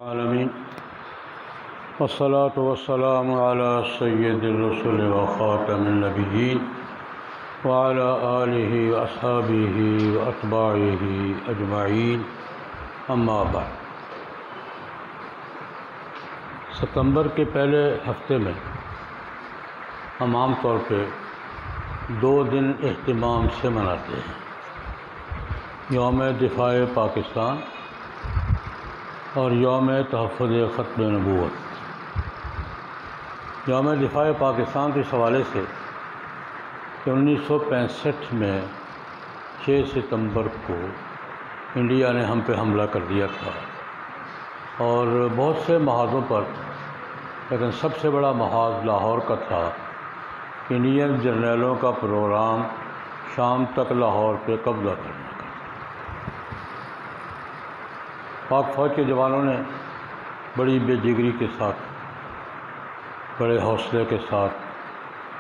العالمین والصلاة والسلام علی سید الرسل وخاتم النبیین وعلی آلہ واصحابہ واتباعہ اجمعین اما بعد۔ ستمبر کے پہلے ہفتے میں ہم عام طور پہ 2 دن اہتمام سے مناتے ہیں، یوم دفاع پاکستان اور یوم تحفظ ختم نبوت۔ یوم دفاع پاکستان کے حوالے سے کہ 1965 میں 6 ستمبر کو انڈیا نے ہم پہ حملہ کر دیا تھا، اور بہت سے محاذوں پر، لیکن سب سے بڑا محاذ لاہور کا تھا۔ انڈین جرنیلوں کا پروگرام شام تک لاہور پہ قبضہ کرنے کا۔ پاک فوج کے جوانوں نے بڑی بے جگری کے ساتھ، بڑے حوصلے کے ساتھ،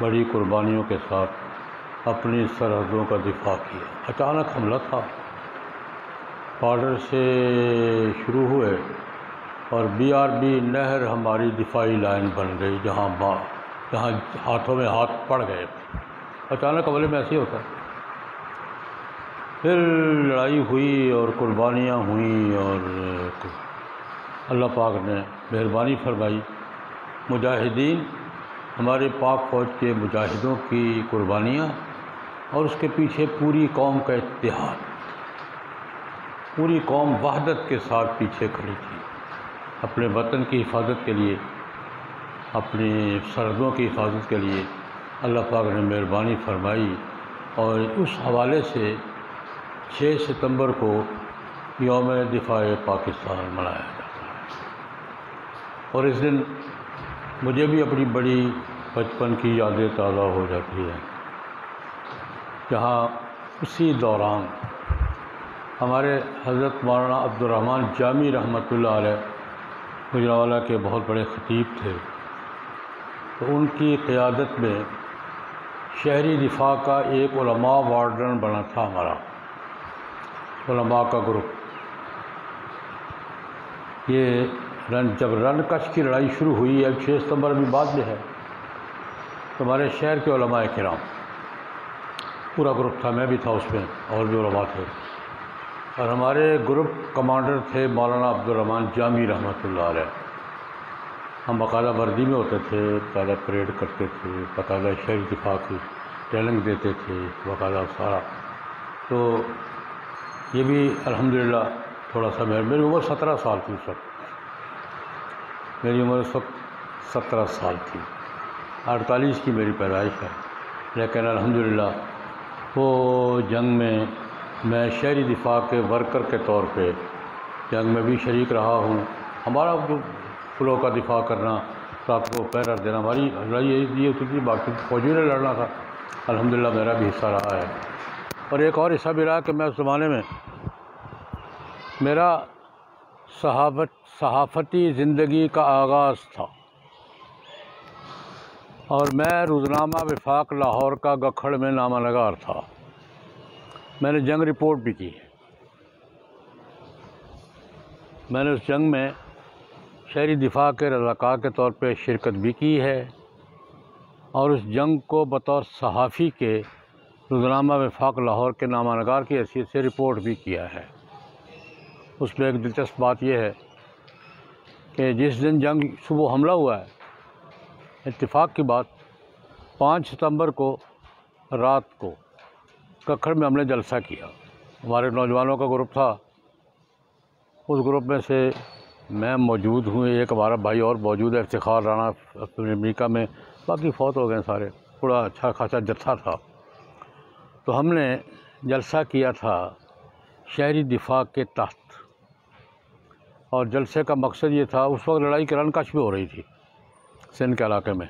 بڑی قربانیوں کے ساتھ اپنی سرحدوں کا دفاع کیا۔ اچانک حملہ تھا، بارڈر سے شروع ہوئے اور BRB نہر ہماری دفاعی لائن بن گئی، جہاں ہاتھوں میں ہاتھ پڑ گئے۔ اچانک حملے میں ایسے ہی ہوتا ہے۔ پھر لڑائی ہوئی اور قربانیاں ہوئیں، اور اللہ پاک نے مہربانی فرمائی۔ مجاہدین، ہمارے پاک فوج کے مجاہدوں کی قربانیاں، اور اس کے پیچھے پوری قوم کا اتحاد، پوری قوم وحدت کے ساتھ پیچھے کھڑی تھی، اپنے وطن کی حفاظت کے لیے، اپنی سرحدوں کی حفاظت کے لیے اللہ پاک نے مہربانی فرمائی۔ اور اس حوالے سے 6 ستمبر کو یوم دفاع پاکستان منایا جاتا ہے۔ اور اس دن مجھے بھی اپنی بڑی بچپن کی یادیں تازہ ہو جاتی ہیں، جہاں اسی دوران ہمارے حضرت مولانا عبدالرحمن جامی رحمۃ اللہ علیہ گجرانوالہ کے بہت بڑے خطیب تھے، تو ان کی قیادت میں شہری دفاع کا ایک علماء وارڈن بنا تھا، ہمارا علماء کا گروپ۔ یہ جب رن کچھ کی لڑائی شروع ہوئی، اب 6 ستمبر بھی بعد میں ہے، تو ہمارے شہر کے علماء کرام پورا گروپ تھا، میں بھی تھا اس میں، اور بھی علماء تھے، اور ہمارے گروپ کمانڈر تھے مولانا عبدالرحمن جامی رحمۃ اللہ علیہ۔ ہم باقاعدہ وردی میں ہوتے تھے، باقاعدہ پریڈ کرتے تھے، باقاعدہ شہری دفاع کی ٹریننگ دیتے تھے، باقاعدہ سارا۔ تو یہ بھی الحمدللہ تھوڑا سا میری عمر 17 سال تھی اس وقت، میری عمر اس وقت 17 سال تھی، 48 کی میری پیدائش ہے، لیکن الحمدللہ وہ جنگ میں شہری دفاع کے ورکر کے طور پہ جنگ میں بھی شریک رہا ہوں۔ ہمارا جو فلو کا دفاع کرنا، رات کو پہرا دینا، ہماری لڑائی یہ ہوتی تھی، باقی فوجیوں نے لڑنا تھا، الحمدللہ میرا بھی حصہ رہا ہے۔ اور ایک اور حصہ بھی رہا کہ میں اس زمانے میں، میرا صحافتی زندگی کا آغاز تھا، اور میں روزنامہ وفاق لاہور کا گکھڑ میں نامہ نگار تھا۔ میں نے جنگ رپورٹ بھی کی، میں نے اس جنگ میں شہری دفاع کے رضاکار کے طور پہ شرکت بھی کی ہے، اور اس جنگ کو بطور صحافی کے روزنامہ وفاق لاہور کے نامہ نگار کی حیثیت سے رپورٹ بھی کیا ہے۔ اس میں ایک دلچسپ بات یہ ہے کہ جس دن جنگ صبح حملہ ہوا ہے، اتفاق کی بات 5 ستمبر کو رات کو ککھڑ میں ہم نے جلسہ کیا۔ ہمارے نوجوانوں کا گروپ تھا، اس گروپ میں سے میں موجود ہوں، ایک ہمارا بھائی اور موجود ہے افتخار رانا، امریکہ میں، باقی فوت ہو گئے سارے، بڑا اچھا خاصا جتھا تھا۔ تو ہم نے جلسہ کیا تھا شہری دفاع کے تحت، اور جلسے کا مقصد یہ تھا، اس وقت لڑائی کرن کش میں ہو رہی تھی سندھ کے علاقے میں،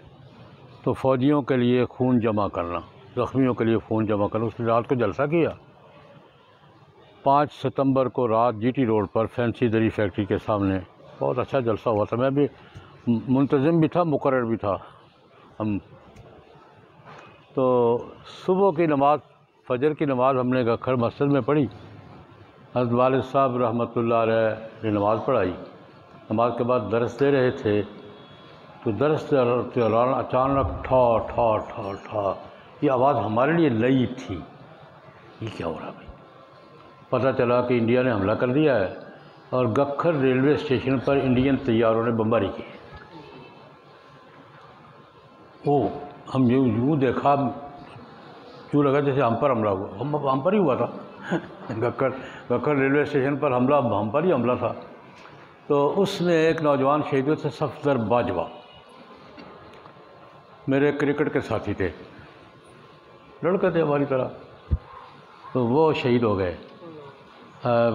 تو فوجیوں کے لیے خون جمع کرنا، زخمیوں کے لیے خون جمع کرنا۔ اس نے رات کو جلسہ کیا، 5 ستمبر کو رات GT روڈ پر فینسی دری فیکٹری کے سامنے بہت اچھا جلسہ ہوا تھا۔ میں بھی منتظم بھی تھا، مقرر بھی تھا ہم۔ تو صبح کی نماز، فجر کی نماز ہم نے گکھڑ مسجد میں پڑھی، حضرت والد صاحب رحمۃ اللہ علیہ نے نماز پڑھائی، نماز کے بعد درس دے رہے تھے تو درس کے دوران اچانک ٹھا ٹھا ٹھا ٹھا یہ آواز ہمارے لیے نئی تھی، یہ کیا ہو رہا بھائی؟ پتہ چلا کہ انڈیا نے حملہ کر دیا ہے اور گکھر ریلوے اسٹیشن پر انڈین طیاروں نے بمباری کی۔ ہم یوں دیکھا، یوں لگا جیسے ہم پر حملہ ہوا، ہم پر ہی ہوا تھا گکھر ریلوے اسٹیشن پر حملہ ہم پر ہی حملہ تھا۔ تو اس میں ایک نوجوان شہید ہوئے تھے، صفدر باجوہ، میرے کرکٹ کے ساتھی تھے، لڑکے تھے ہماری طرح، تو وہ شہید ہو گئے۔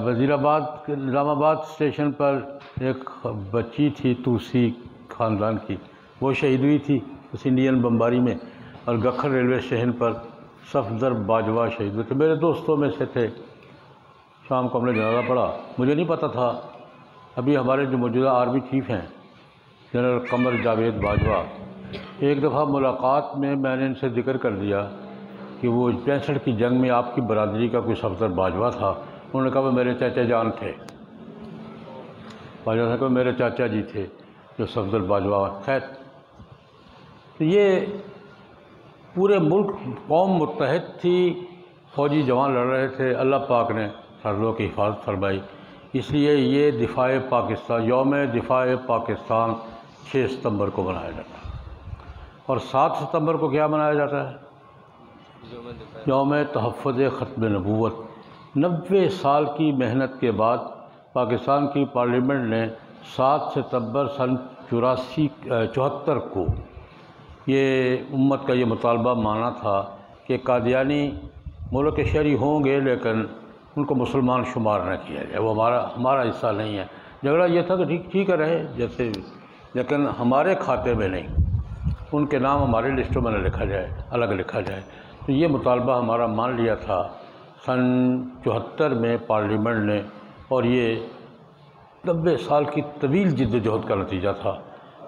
وزیر آباد کے نظام آباد اسٹیشن پر ایک بچی تھی توسی خاندان کی، وہ شہید ہوئی تھی اس انڈین بمباری میں، اور گکھر ریلوے اسٹیشن پر صفدر باجوہ شہید ہوئے تھے، میرے دوستوں میں سے تھے۔ شام کو ہم نے جنازہ پڑھا، مجھے نہیں پتہ تھا، ابھی ہمارے جو موجودہ آرمی چیف ہیں جنرل قمر جاوید باجوہ، ایک دفعہ ملاقات میں نے ان سے ذکر کر دیا کہ وہ 65 کی جنگ میں آپ کی برادری کا کوئی صفدر باجوہ تھا، انہوں نے کہا وہ میرے چاچا جان تھے، باجوہ صاحب میرے چاچا جی تھے جو صفدر باجوہ۔ خیر، تو یہ پورے ملک قوم متحد تھی، فوجی جوان لڑ رہے تھے، اللہ پاک نے سرحدوں کی حفاظت فرمائی، اس لیے یہ دفاع پاکستان، یوم دفاع پاکستان 6 ستمبر کو منایا جاتا ہے۔ اور 7 ستمبر کو کیا منایا جاتا ہے؟ یوم تحفظ ختم نبوت۔ 90 سال کی محنت کے بعد پاکستان کی پارلیمنٹ نے 7 ستمبر سن 74 کو یہ امت کا یہ مطالبہ مانا تھا کہ قادیانی ملک کے شہری ہوں گے لیکن ان کو مسلمان شمار نہ کیا جائے، وہ ہمارا حصہ نہیں ہے۔ جھگڑا یہ تھا کہ ٹھیک ہے رہے جیسے، لیکن ہمارے کھاتے میں نہیں، ان کے نام ہمارے لسٹوں میں نہ لکھا جائے، الگ لکھا جائے۔ تو یہ مطالبہ ہمارا مان لیا تھا سن 74 میں پارلیمنٹ نے، اور یہ 90 سال کی طویل جد و جہد کا نتیجہ تھا۔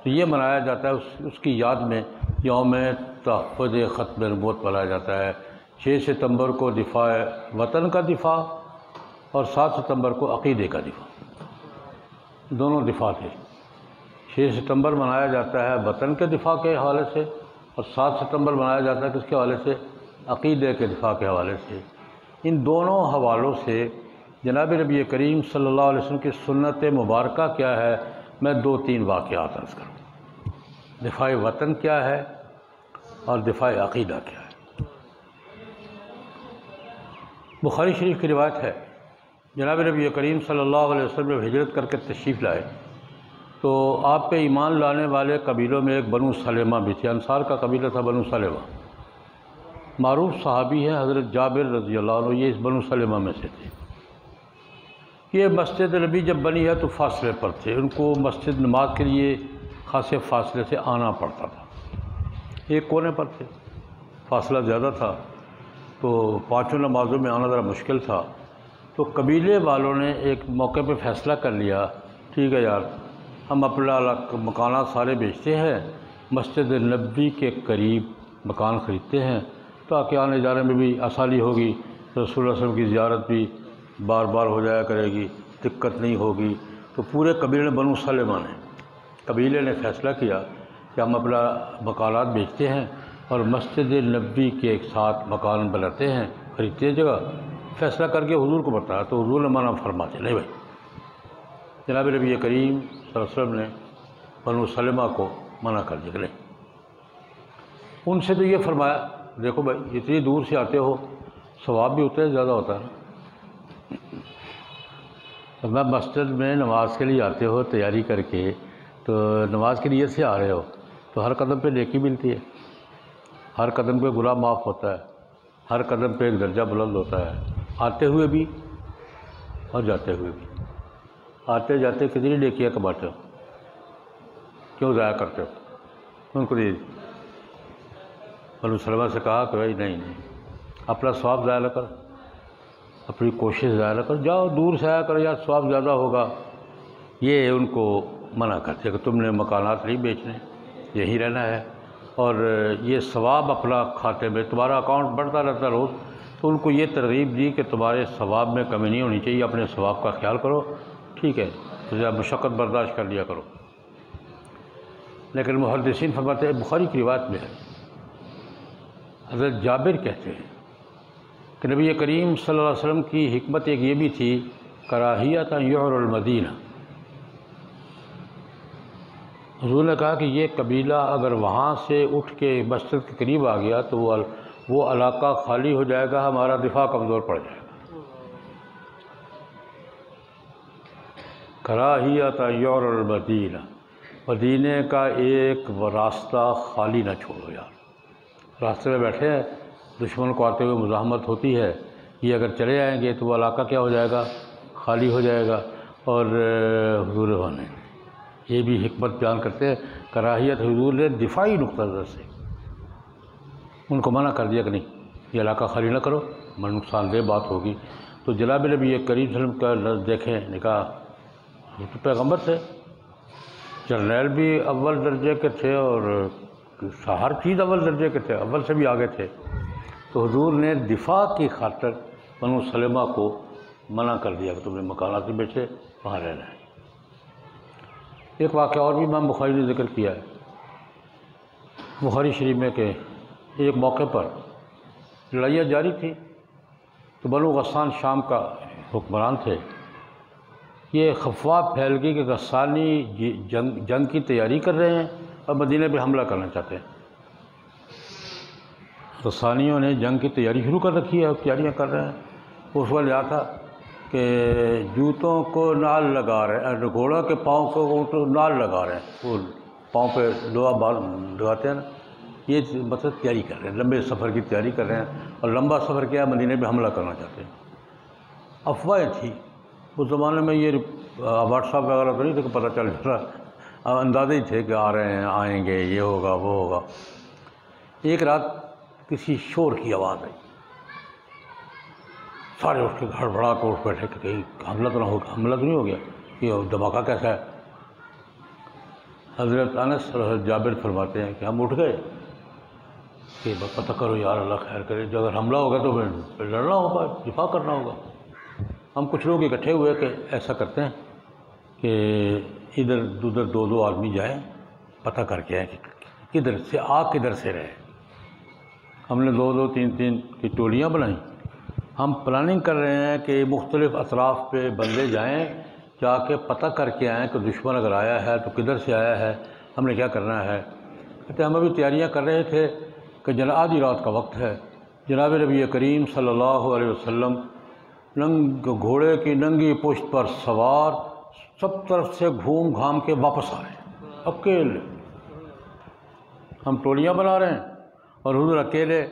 تو یہ منایا جاتا ہے، اس کی یاد میں یوم تحفظ ختم نبوت منایا جاتا ہے۔ 6 ستمبر کو دفاع وطن کا دفاع اور 7 ستمبر کو عقیدے کا دفاع، دونوں دفاع تھے۔ 6 ستمبر منایا جاتا ہے وطن کے دفاع کے حوالے سے، اور 7 ستمبر منایا جاتا ہے کس کے حوالے سے؟ عقیدے کے دفاع کے حوالے سے۔ ان دونوں حوالوں سے جناب نبی کریم صلی اللہ علیہ وسلم کی سنت مبارکہ کیا ہے، میں 2-3 واقعات عرض کروں۔ دفاع وطن کیا ہے اور دفاع عقیدہ کیا ہے۔ بخاری شریف کی روایت ہے، جناب نبی کریم صلی اللہ علیہ وسلم جب ہجرت کر کے تشریف لائے تو آپ پہ ایمان لانے والے قبیلوں میں ایک بنو سلمہ بھی تھے، انصار کا قبیلہ تھا بنو سلمہ، معروف صحابی ہے حضرت جابر رضی اللہ عنہ، یہ اس بنو سلمہ میں سے تھے۔ یہ مسجد نبی جب بنی ہے تو فاصلے پر تھے، ان کو مسجد نماز کے لیے خاصے فاصلے سے آنا پڑتا تھا، ایک کونے پر تھے، فاصلہ زیادہ تھا تو 5 نمازوں میں آنا ذرا مشکل تھا۔ تو قبیلے والوں نے ایک موقع پہ فیصلہ کر لیا، ٹھیک ہے یار، ہم اپنا مکانات سارے بیچتے ہیں، مسجد نبی کے قریب مکان خریدتے ہیں تاکہ آنے جانے میں بھی آسانی ہوگی، رسول اللہ صلی اللہ علیہ وسلم کی زیارت بھی بار بار ہو جایا کرے گی، دقت نہیں ہوگی۔ تو پورے قبیلے بنو سلمہ قبیلے نے فیصلہ کیا کہ ہم اپنا مکانات بیچتے ہیں اور مسجد نبی کے ایک ساتھ مکان بناتے ہیں، خریدتے ہیں جگہ۔ فیصلہ کر کے حضور کو بتایا تو حضور نے منع فرماتے نہیں بھائی، جناب نبی کریم صلی اللہ علیہ وسلم نے بنو سلمہ کو منع کر دیا کہ نہیں۔ ان سے تو یہ فرمایا دیکھو بھائی اتنی دور سے آتے ہو، ثواب بھی ہوتا ہے زیادہ ہوتا ہے نا، میں مسجد میں نماز کے لیے آتے ہو تیاری کر کے، تو نماز کی نیت سے آ رہے ہو تو ہر قدم پہ نیکی ملتی ہے، ہر قدم پہ گناہ معاف ہوتا ہے، ہر قدم پہ ایک درجہ بلند ہوتا ہے، آتے ہوئے بھی اور جاتے ہوئے بھی۔ آتے جاتے کتنی نیکیاں کماتے ہو، کیوں ضائع کرتے ہو؟ ان کو نہیں، بنو سلمہ سے کہا کہ بھائی نہیں اپنا ثواب ضائع نہ کر، اپنی کوشش ضائع نہ کر، جاؤ دور سے آیا کرو یار، ثواب زیادہ ہوگا۔ یہ ان کو منع کرتے کہ تم نے مکانات نہیں بیچنے، یہی رہنا ہے، اور یہ ثواب اپنا کھاتے میں، تمہارا اکاؤنٹ بڑھتا رہتا روز، تو ان کو یہ ترغیب دی کہ تمہارے ثواب میں کمی نہیں ہونی چاہیے، اپنے ثواب کا خیال کرو، ٹھیک ہے۔ تو ذرا مشقت برداشت کر لیا کرو۔ لیکن محدثین فرماتے ہیں، بخاری کی روایت میں ہے، حضرت جابر کہتے ہیں کہ نبی کریم صلی اللہ علیہ وسلم کی حکمت ایک یہ بھی تھی، کراہیت یعر المدینہ، حضور نے کہا کہ یہ قبیلہ اگر وہاں سے اٹھ کے مسجد کے قریب آ گیا تو وہ علاقہ خالی ہو جائے گا، ہمارا دفاع کمزور پڑ جائے گا۔ کراہیت یعر المدینہ، مدینے کا ایک راستہ خالی نہ چھوڑو یار۔ راستے میں بیٹھے ہیں، دشمن کو آتے ہوئے مزاحمت ہوتی ہے، یہ اگر چلے آئیں گے تو وہ علاقہ کیا ہو جائے گا؟ خالی ہو جائے گا۔ اور حضور نے یہ بھی حکمت بیان کرتے ہیں، کراہیت حضور نے دفاعی نقطہ نظر سے ان کو منع کر دیا کہ نہیں یہ علاقہ خالی نہ کرو، نقصان دہ بات ہوگی۔ تو جناب نبی کریم صلی اللہ علیہ وسلم کا دیکھیں نکاح، وہ تو پیغمبر تھے، جرنیل بھی اول درجے کے تھے اور ہر چیز اول درجے کے تھے، اول سے بھی آگے تھے۔ تو حضور نے دفاع کی خاطر بنو سلمہ کو منع کر دیا کہ تم نے مکانات سے بیچے وہاں رہنا ہے۔ ایک واقعہ اور بھی امام بخاری نے ذکر کیا ہے بخاری شریف میں کہ ایک موقع پر لڑائیاں جاری تھیں تو بنو غسان شام کا حکمران تھے، یہ افواہ پھیل گئی کہ غسانی جنگ کی تیاری کر رہے ہیں اور مدینہ پہ حملہ کرنا چاہتے ہیں۔ غسانیوں نے جنگ کی تیاری شروع کر رکھی ہے اور تیاریاں کر رہے ہیں۔ اس وقت یہ تھا کہ جوتوں کو نال لگا رہے ہیں، گھوڑا کے پاؤں کو نال لگا رہے ہیں، وہ پاؤں پہ لوہا بال لگاتے ہیں نا، یہ مطلب تیاری کر رہے ہیں، لمبے سفر کی تیاری کر رہے ہیں، اور لمبا سفر کیا ہے، مدینے پہ حملہ کرنا چاہتے ہیں۔ افواہیں تھی اس زمانے میں، یہ واٹس ایپ وغیرہ تو نہیں تھا کہ پتہ چل رہا، اندازے ہی تھے کہ آ رہے ہیں، آئیں گے، یہ ہوگا وہ ہوگا۔ ایک رات کسی شور کی آواز آئی، سارے اٹھ کے گھڑبڑا کے اٹھ بیٹھے کہ کہیں حملہ تو نہ ہوگا، حملہ تو نہیں ہو گیا، یہ دھماکہ کیسا ہے۔ حضرت انس اور حضرت جابر فرماتے ہیں کہ ہم اٹھ گئے کہ پتہ کرو یار، اللہ خیر کرے، جو اگر حملہ ہوگا تو پھر لڑنا ہوگا، دفاع کرنا ہوگا۔ ہم کچھ لوگ اکٹھے ہوئے کہ ایسا کرتے ہیں کہ ادھر ادھر دو آدمی جائیں، پتہ کر کے آئیں کہ کدھر سے کدھر سے رہے۔ ہم نے دو تین کی ٹولیاں بنائیں، ہم پلاننگ کر رہے ہیں کہ مختلف اطراف پہ بندے جائیں، جا کے پتہ کر کے آئیں کہ دشمن اگر آیا ہے تو کدھر سے آیا ہے، ہم نے کیا کرنا ہے۔ کہتے ہم ابھی تیاریاں کر رہے تھے کہ آدھی رات کا وقت ہے، جناب نبی کریم صلی اللہ علیہ وسلم گھوڑے کی ننگی پشت پر سوار سب طرف سے گھوم گھام کے واپس آ رہے ہیں اکیلے۔ ہم ٹولیاں بنا رہے ہیں اور حضور اکیلے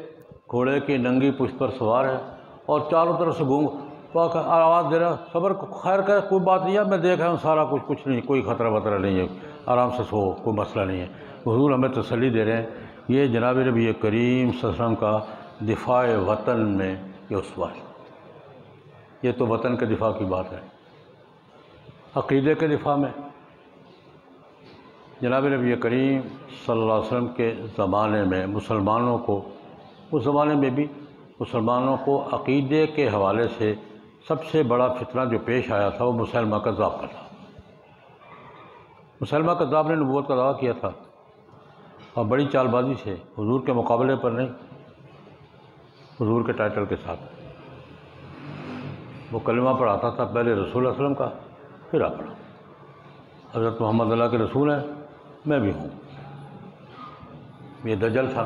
گھوڑے کی ننگی پشت پر سوار ہے اور چاروں طرف سے گھوم آواز دے رہا، صبر خیر کر، کوئی بات نہیں ہے، میں دیکھ رہا ہوں سارا کچھ نہیں، کوئی خطرہ وطرہ نہیں ہے، آرام سے سو، کوئی مسئلہ نہیں ہے۔ حضور ہمیں تسلی دے رہے ہیں، یہ جناب نبی کریم صلی اللہ علیہ وسلم کا دفاع وطن میں یہ اسوہ ہے۔ یہ تو وطن کے دفاع کی بات ہے۔ عقیدے کے دفاع میں جناب نبی کریم صلی اللہ علیہ وسلم کے زمانے میں مسلمانوں کو، اس زمانے میں بھی مسلمانوں کو عقیدے کے حوالے سے سب سے بڑا فتنہ جو پیش آیا تھا وہ مسلمہ کذاب کا تھا۔ مسلمہ کذاب نے نبوت کا دعویٰ کیا تھا اور بڑی چال بازی سے، حضور کے مقابلے پر نہیں، حضور کے ٹائٹل کے ساتھ وہ کلمہ پڑھاتا تھا، پہلے رسول اللہ علیہ وسلم کا، پھر اپنا، حضرت محمد اللہ کے رسول ہیں، میں بھی ہوں۔ یہ دجل تھا،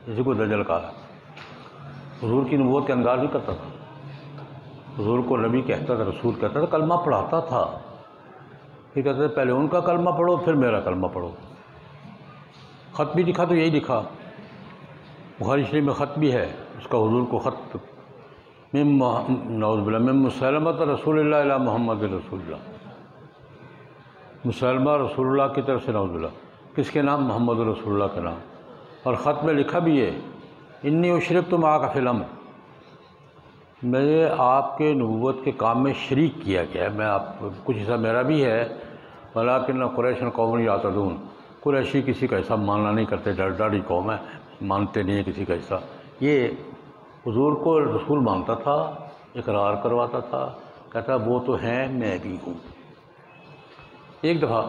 اسی کو دجل کہا۔ حضور کی نبوت کے انکار نہیں کرتا تھا، حضور کو نبی کہتا تھا، رسول کہتا تھا، کلمہ پڑھاتا تھا، پھر کہتے تھے پہلے ان کا کلمہ پڑھو پھر میرا کلمہ پڑھو۔ خط بھی لکھا تو یہی لکھا، بخاری شریف میں خط بھی ہے اس کا، حضور کو خط نعوذ باللہ من مسلمہ رسول اللہ الی محمد رسول اللہ، مسلمہ رسول اللہ کی طرف سے نعوذ باللہ، کس کے نام؟ محمد رسول اللہ کے نام۔ اور خط میں لکھا بھی ہے، انی اشرکت معک فی الامر، میں آپ کے نبوت کے کام میں شریک کیا گیا ہے، میں آپ کچھ حصہ میرا بھی ہے، ولکن قریش قوم یعتدون، قریشی کسی کا حصہ ماننا نہیں کرتے، ڈاڑی قوم ہے، مانتے نہیں ہے کسی کا حصہ۔ یہ حضور کو رسول مانتا تھا، اقرار کرواتا تھا، کہتا وہ تو ہیں، میں بھی ہوں۔ ایک دفعہ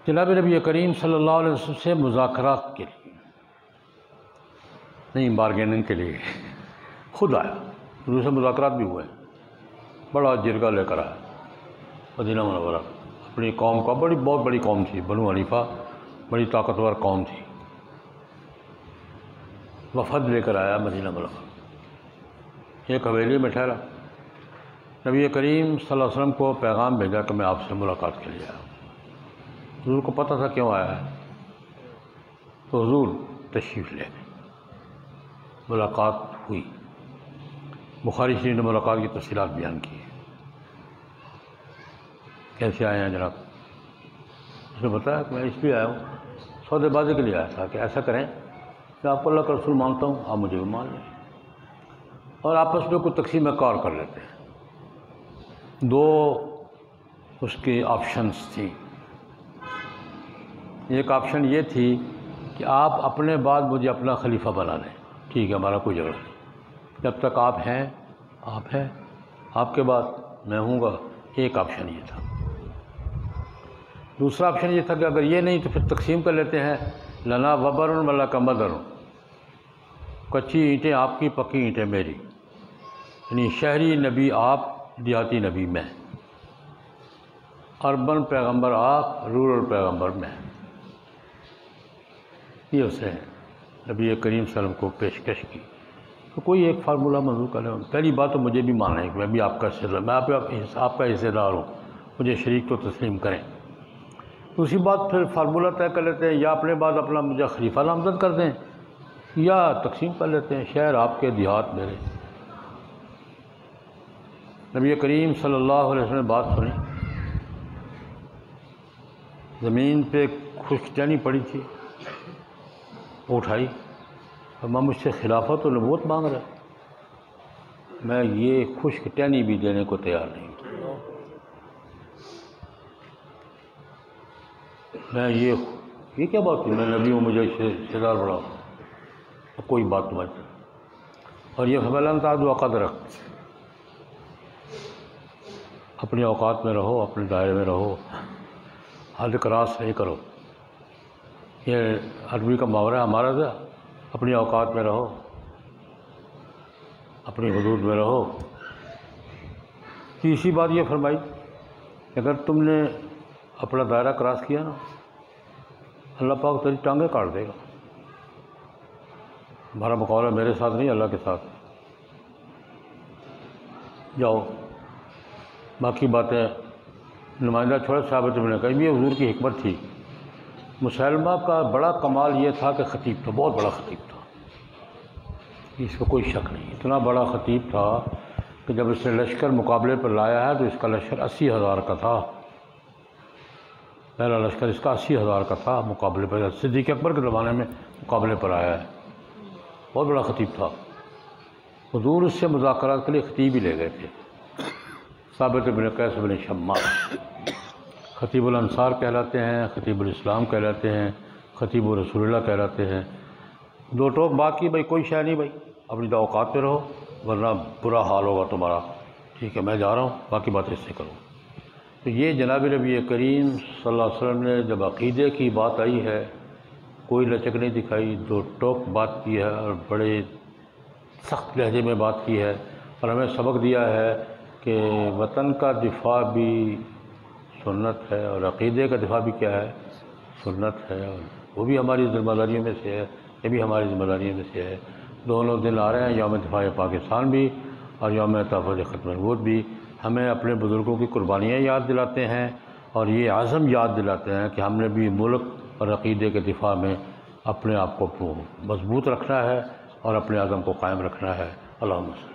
جناب نبی کریم صلی اللہ علیہ وسلم سے مذاکرات کے لیے، نہیں بارگیننگ کے لیے خود آیا، حضور سے مذاکرات بھی ہوئے، بڑا جرگہ لے کر آیا مدینہ منورہ، اپنی قوم کا، بہت بڑی قوم تھی بنو حنیفہ، بڑی طاقتور قوم تھی، وفد لے کر آیا مدینہ منورہ، ایک حویلی میں ٹھہرا، نبی کریم صلی اللہ علیہ وسلم کو پیغام بھیجا کہ میں آپ سے ملاقات کے لیے آیا ہوں۔ حضور کو پتہ تھا کیوں آیا ہے، تو حضور تشریف لے گئے، ملاقات ہوئی، بخاری شریف نے ملاقات کی تفصیلات بیان کی، کیسے آئے ہیں جناب؟ اس نے بتایا کہ میں اس لیے آیا ہوں، سودے بازی کے لیے آیا تھا کہ ایسا کریں میں آپ کو اللہ کا رسول مانتا ہوں، آپ مجھے بھی مان لیں، اور آپس میں کوئی تقسیم کار کر لیتے ہیں۔ دو اس کی آپشنز تھیں، ایک آپشن یہ تھی کہ آپ اپنے بعد مجھے اپنا خلیفہ بنا لیں، ٹھیک ہے، ہمارا کوئی جھگڑا نہیں، جب تک آپ ہیں آپ ہیں، آپ کے بعد میں ہوں گا، ایک آپشن یہ تھا۔ دوسرا آپشن یہ تھا کہ اگر یہ نہیں تو پھر تقسیم کر لیتے ہیں، لنا وبر ولا کا مدر، کچی اینٹیں آپ کی، پکی اینٹیں میری، یعنی شہری نبی آپ، دیہاتی نبی میں، اربن پیغمبر آپ، رورل پیغمبر میں۔ یہ اسے نبی کریم صلی اللہ علیہ وسلم کو پیشکش کی، تو کوئی ایک فارمولہ منظور کرے۔ پہلی بات تو مجھے بھی ماننا ہے کہ میں بھی آپ کا حصہ دار، میں آپ کا حصہ دار ہوں، مجھے شریک تو تسلیم کریں۔ دوسری بات پھر فارمولہ طے کر لیتے ہیں، یا اپنے بعد اپنا مجھے خلیفہ نامزد کر دیں، یا تقسیم کر لیتے ہیں، شہر آپ کے، دیہات میرے۔ نبی کریم صلی اللہ علیہ وسلم نے بات سنی، زمین پہ خشک ٹہنی پڑی تھی، اٹھائی، اور میں مجھ سے خلافت و نبوت مانگ رہا ہے، میں یہ خشک ٹہنی بھی دینے کو تیار نہیں، میں یہ کیا بات ہے، میں نبی ہوں، مجھے حصہ دار بڑھاؤ، کوئی بات تمہاری طرف۔ اور یہ فضلان تعدد وقت رکھ، اپنے اوقات میں رہو، اپنے دائرے میں رہو، حد کراس نہیں کرو، یہ عربی کا محاورہ ہے ہمارا تھا، اپنی اوقات میں رہو، اپنی حدود میں رہو۔ تیسری بات یہ فرمائی کہ اگر تم نے اپنا دائرہ کراس کیا نا، اللہ پاک تیری ٹانگیں کاٹ دے گا۔ ہمارا مقابلہ میرے ساتھ نہیں، اللہ کے ساتھ، جاؤ۔ باقی باتیں نمائندہ چھوڑے، صحابہ نے کہا، یہ حضور کی حکمت تھی۔ مسلمہ کا بڑا کمال یہ تھا کہ خطیب تھا، بہت بڑا خطیب تھا، اس کو کوئی شک نہیں، اتنا بڑا خطیب تھا کہ جب اس نے لشکر مقابلے پر لایا ہے تو اس کا لشکر 80,000 کا تھا، پہلا لشکر اس کا 80,000 کا تھا، مقابلے پر صدیق اکبر کے زمانے میں مقابلے پر آیا ہے، بہت بڑا خطیب تھا۔ حضور اس سے مذاکرات کے لیے خطیب ہی لے گئے تھے، ثابت بن قیس بن شماس، خطیب الانصار کہلاتے ہیں، خطیب الاسلام کہلاتے ہیں، خطیب رسول اللہ کہلاتے ہیں۔ دو ٹوک بات کی، بھائی کوئی شے نہیں، بھائی اپنی اوقات پہ رہو ورنہ برا حال ہوگا تمہارا، ٹھیک ہے، میں جا رہا ہوں، باقی باتیں اس سے کرو۔ تو یہ جناب نبی کریم صلی اللہ علیہ وسلم نے جب عقیدے کی بات آئی ہے، کوئی لچک نہیں دکھائی، دو ٹوک بات کی ہے، اور بڑے سخت لہجے میں بات کی ہے، اور ہمیں سبق دیا ہے کہ وطن کا دفاع بھی سنت ہے، اور عقیدے کا دفاع بھی کیا ہے، سنت ہے، اور وہ بھی ہماری ذمہ داریوں میں سے ہے، یہ بھی ہماری ذمہ داریوں میں سے ہے۔ دونوں دن آ رہے ہیں، یوم دفاع پاکستان بھی اور یوم تحفظ ختم نبوت بھی، ہمیں اپنے بزرگوں کی قربانیاں یاد دلاتے ہیں، اور یہ عزم یاد دلاتے ہیں کہ ہم نے بھی ملک اور عقیدے کے دفاع میں اپنے آپ کو مضبوط رکھنا ہے اور اپنے عزم کو قائم رکھنا ہے۔ اللہم صلی